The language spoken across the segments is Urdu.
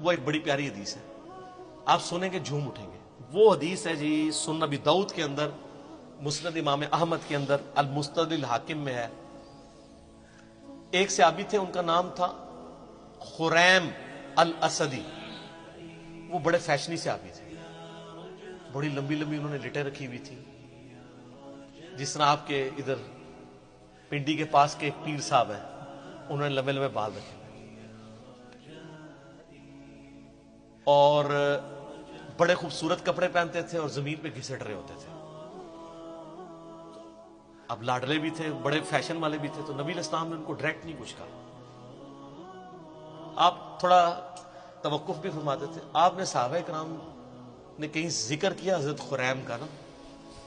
وہ ایک بڑی پیاری حدیث ہے، آپ سنیں گے جھوم اٹھیں گے۔ وہ حدیث ہے جی سنن ابی داؤد کے اندر، مسند امام احمد کے اندر، المستدرک الحاکم میں ہے۔ ایک صحابی تھے، ان کا نام تھا خریم الاسدی۔ وہ بڑے فیشنی صحابی تھے، بڑی لمبی لمبی انہوں نے لٹیں رکھی ہوئی تھی، جس طرح آپ کے ادھر پنڈی کے پاس کے ایک پیر صاحب ہیں، انہوں نے لمبے لمبے بال رکھے اور بڑے خوبصورت کپڑے پہنتے تھے اور زمین پہ گھسٹ رہے ہوتے تھے۔ اب لاڈلے بھی تھے، بڑے فیشن والے بھی تھے، تو نبی علیہ السلام نے ان کو ڈائریکٹ نہیں کچھ کہا، آپ تھوڑا توقف بھی فرماتے تھے۔ آپ نے صحابہ کرام نے کہیں ذکر کیا حضرت خریم کا نا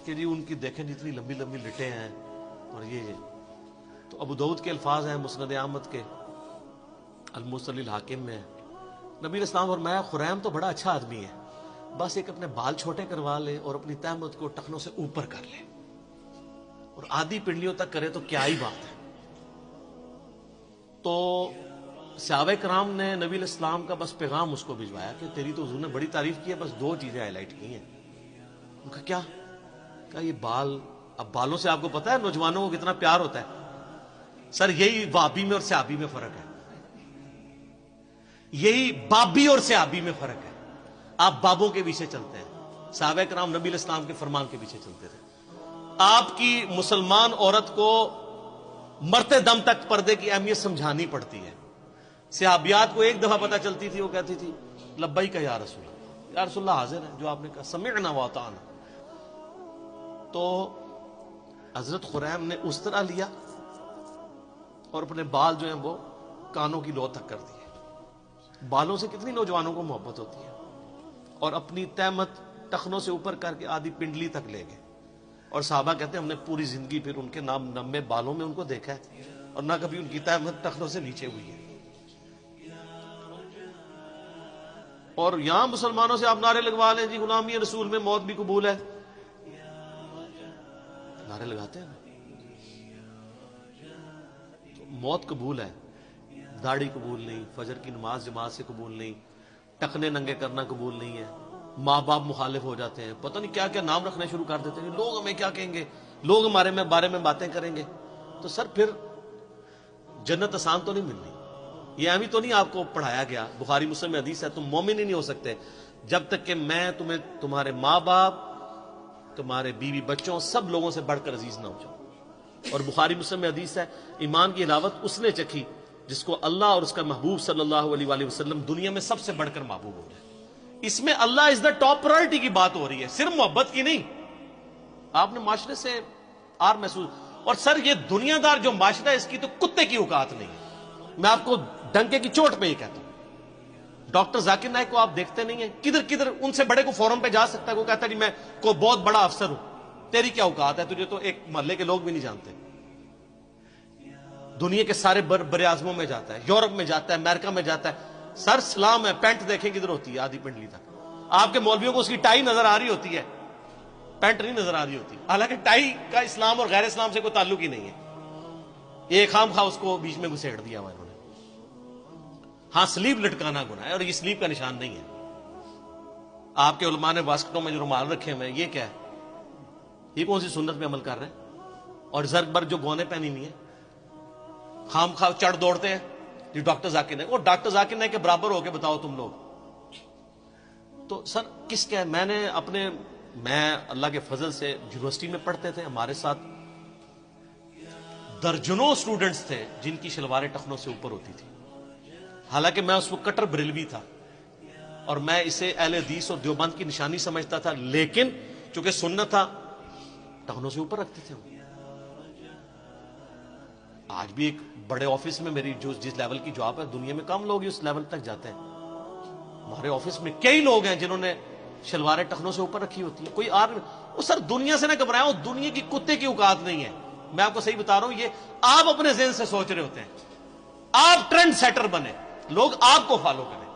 کہ جی ان کی دیکھیں جتنی لمبی لمبی لٹیں ہیں اور یہ تو ابو داؤد کے الفاظ ہیں، مسند احمد کے المستدرک الحاکم میں ہے۔ نبی علیہ السلام فرمایا خریم تو بڑا اچھا آدمی ہے، بس ایک اپنے بال چھوٹے کروا لے اور اپنی تہمت کو ٹخنوں سے اوپر کر لے اور آدھی پنڈلیوں تک کرے تو کیا ہی بات ہے۔ تو صحابہ کرام نے نبی علیہ السلام کا بس پیغام اس کو بھجوایا کہ تیری تو حضور نے بڑی تعریف کی ہے، بس دو چیزیں ہائی لائٹ کی ہیں۔ ان کا کیا کہ یہ بال، اب بالوں سے آپ کو پتا ہے نوجوانوں کو کتنا پیار ہوتا ہے سر، یہی وابی میں اور صحابی میں فرق ہے، یہی بابی اور صحابی میں فرق ہے۔ آپ بابوں کے پیچھے چلتے ہیں، صحابہ کرام نبی علیہ السلام کے فرمان کے پیچھے چلتے تھے۔ آپ کی مسلمان عورت کو مرتے دم تک پردے کی اہمیت سمجھانی پڑتی ہے۔ صحابیات کو ایک دفعہ پتہ چلتی تھی، وہ کہتی تھی لبیک یا رسول اللہ، یا رسول اللہ حاضر ہے جو آپ نے کہا، سمعنا واطعنا۔ تو حضرت خریم نے اس طرح لیا اور اپنے بال جو ہیں وہ کانوں کی لو تک کر دیے۔ بالوں سے کتنی نوجوانوں کو محبت ہوتی ہے، اور اپنی تہمت ٹخنوں سے اوپر کر کے آدھی پنڈلی تک لے گئے۔ اور صحابہ کہتے ہیں ہم نے پوری زندگی پھر ان کے نام نمے بالوں میں ان کو دیکھا ہے اور نہ کبھی ان کی تہمت ٹخنوں سے نیچے ہوئی ہے۔ اور یہاں مسلمانوں سے آپ نعرے لگوا لیں جی غلامی رسول میں موت بھی قبول ہے، نعرے لگاتے ہیں تو موت قبول ہے، داڑھی قبول نہیں، فجر کی نماز جماعت سے قبول نہیں، ٹخنے ننگے کرنا قبول نہیں ہے، ماں باپ مخالف ہو جاتے ہیں، پتہ نہیں کیا کیا نام رکھنے شروع کر دیتے ہیں، لوگ ہمیں کیا کہیں گے، لوگ ہمارے بارے میں باتیں کریں گے۔ تو سر پھر جنت آسان تو نہیں ملنی، یہ اہمی تو نہیں آپ کو پڑھایا گیا، بخاری مسلم میں حدیث ہے تم مومن ہی نہیں ہو سکتے جب تک کہ میں تمہیں تمہارے ماں باپ، تمہارے بیوی بچوں، سب لوگوں سے بڑھ کر عزیز نہ ہو جاؤ۔ اور بخاری مسلم میں حدیث ہے ایمان کی حلاوت اس نے چکھی جس کو اللہ اور اس کا محبوب صلی اللہ علیہ وآلہ وسلم دنیا میں سب سے بڑھ کر محبوب ہو جائے۔ اس میں اللہ از دا ٹاپ پرائرٹی کی بات ہو رہی ہے، صرف محبت کی نہیں۔ آپ نے معاشرے سے آر محسوس، اور سر یہ دنیا دار جو معاشرہ ہے اس کی تو کتے کی اوقات نہیں ہے، میں آپ کو ڈنکے کی چوٹ پہ ہی کہتا ہوں۔ ڈاکٹر ذاکر نائک کو آپ دیکھتے نہیں ہیں، کدھر کدھر ان سے بڑے کو فورم پہ جا سکتا ہے، وہ کہتا ہے جی میں کو بہت بڑا افسر ہوں، تیری کیا اوقات ہے، تجھے تو ایک محلے کے لوگ بھی نہیں جانتے۔ دنیا کے سارے بر اعظموں میں جاتا ہے، یورپ میں جاتا ہے، امریکہ میں جاتا ہے، سر سلام ہے، پینٹ دیکھیں کدھر ہوتی ہے آدھی پنڈلی تک۔ آپ کے مولویوں کو اس کی ٹائی نظر آ رہی ہوتی ہے، پینٹ نہیں نظر آ رہی ہوتی، حالانکہ ٹائی کا اسلام اور غیر اسلام سے کوئی تعلق ہی نہیں ہے، یہ خام خواہ اس کو بیچ میں گھسیٹ دیا ہوا انہوں نے۔ ہاں سلیب لٹکانا گناہ ہے اور یہ سلیب کا نشان نہیں ہے۔ آپ کے علماء نے واسکٹوں میں جو رومال رکھے ہوئے ہیں، یہ کیا ہے، یہ کون سی سنت میں عمل کر رہے ہیں؟ اور زرگ بر جو گونے پہنی ہوئی ہیں، خام خواہ چڑھ دوڑتے ہیں جی ڈاکٹر ذاکر نائک، اور ڈاکٹر ذاکر نائک کے برابر ہو کے بتاؤ تم لوگ۔ تو سر کس کیا، میں اللہ کے فضل سے یونیورسٹی میں پڑھتے تھے، ہمارے ساتھ درجنوں اسٹوڈنٹس تھے جن کی شلواریں ٹخنوں سے اوپر ہوتی تھی، حالانکہ میں اس وقت کٹر بریلوی تھا اور میں اسے اہل حدیث اور دیوبند کی نشانی سمجھتا تھا، لیکن چونکہ سنت تھا ٹخنوں سے اوپر رکھتے تھے۔ آج بھی ایک بڑے آفس میں میری جس لیول کی جاب ہے، دنیا میں کم لوگ اس لیول تک جاتے ہیں۔ ہمارے آفس میں کئی لوگ ہیں جنہوں نے شلواریں ٹخنوں سے اوپر رکھی ہوتی ہیں، کوئی وہ سر دنیا سے نہ گھبرائیں، وہ دنیا کی کتے کی اوقات نہیں ہے، میں آپ کو صحیح بتا رہا ہوں۔ یہ آپ اپنے ذہن سے سوچ رہے ہوتے ہیں، آپ ٹرینڈ سیٹر بنے، لوگ آپ کو فالو کریں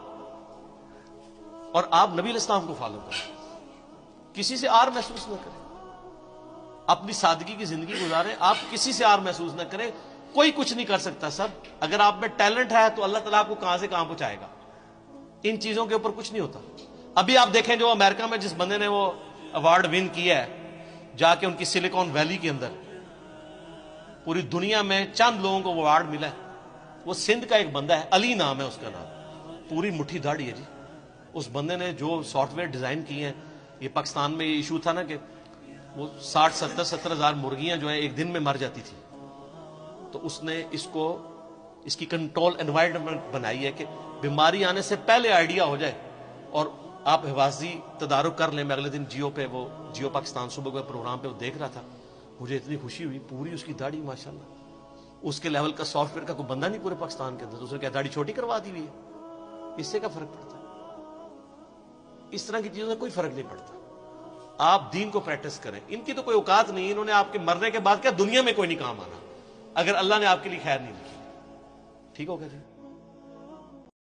اور آپ نبی علیہ السلام کو فالو کریں، کسی سے آر محسوس نہ کریں، اپنی سادگی کی زندگی گزاریں، آپ کسی سے آر محسوس نہ کریں۔ کوئی کچھ نہیں کر سکتا سب، اگر آپ میں ٹیلنٹ ہے تو اللہ تعالیٰ آپ کو کہاں سے کہاں پہنچائے گا۔ ان چیزوں کے اوپر کچھ نہیں ہوتا. ابھی آپ دیکھیں جو امریکہ میں جس بندے نے وہ ایوارڈ ون کیا ہے جا کے ان کی سلیکون ویلی کے اندر, پوری دنیا میں چند لوگوں کو وہ ایوارڈ ملا ہے. وہ سندھ کا ایک بندہ ہے, علی نام ہے اس کا نام, پوری مٹھی داڑھی ہے جی. اس بندے نے جو سافٹ ویئر ڈیزائن کیے ہیں, یہ پاکستان میں یہ ایشو تھا نا کہ وہ 60-70 ہزار مرغیاں جو ہیں ایک دن میں مر جاتی تھی, تو اس نے اس کی کنٹرول انوائرمنٹ بنائی ہے کہ بیماری آنے سے پہلے آئیڈیا ہو جائے اور آپ حفاظتی تدارک کر لیں. میں اگلے دن جیو پاکستان صبح کے پروگرام پہ وہ دیکھ رہا تھا, مجھے اتنی خوشی ہوئی. پوری اس کی داڑھی ماشاءاللہ, اس کے لیول کا سافٹ ویئر کا کوئی بندہ نہیں پورے پاکستان کے اندر. دوسرے کیا داڑھی چھوٹی کروا دی ہوئی ہے, اس سے کیا فرق پڑتا ہے؟ اس طرح کی چیزوں سے کوئی فرق نہیں پڑتا. آپ دین کو پریکٹس کریں. ان کی تو کوئی اوقات نہیں, انہوں نے آپ کے مرنے کے بعد کیا دنیا میں کوئی نہیں کام آنا اگر اللہ نے آپ کے لیے خیر نہیں لکھی. ٹھیک ہو گیا جی.